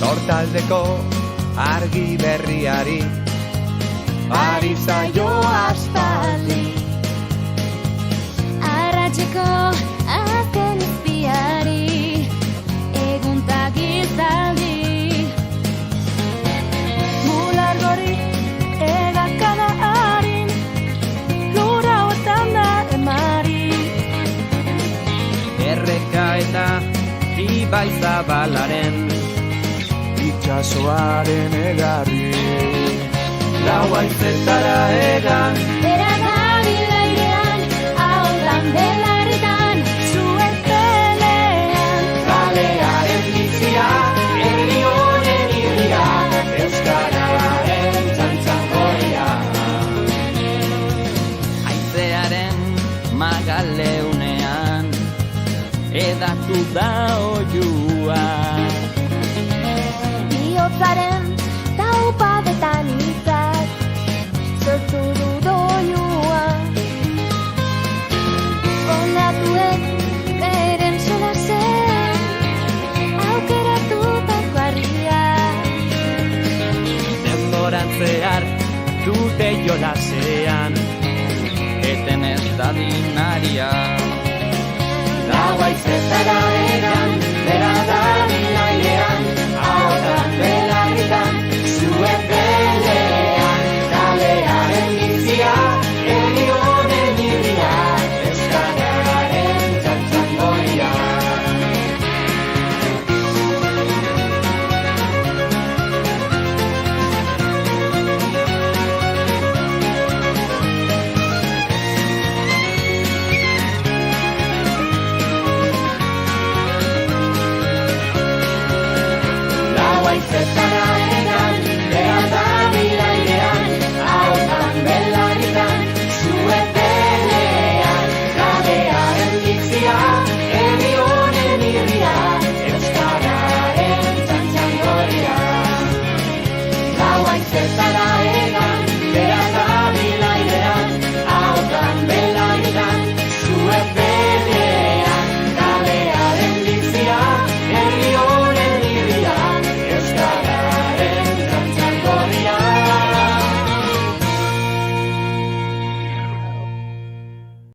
Nortaldeko argi berriari ari zaio aspaldi. Arratxeko azken izpiari eguntak izaldi. Mular gorri egakada harin lura hotan da emari. Erreka eta ibai zabalaren Itxasoaren egarri lau haizetara egan Bera dabil airean, ahondan belarritan, zuen pelean. Kalearen bizia, herri honen irria, euskararen txantxangoria. haizearen magaleunean edatu da oiua. Bihotzaren taupadetan izak sortu du doinua. Ondatuek beren solasean aukeratutako harria. Denboran zehar dute jolasean eten ez da dinaria. Lau haizetara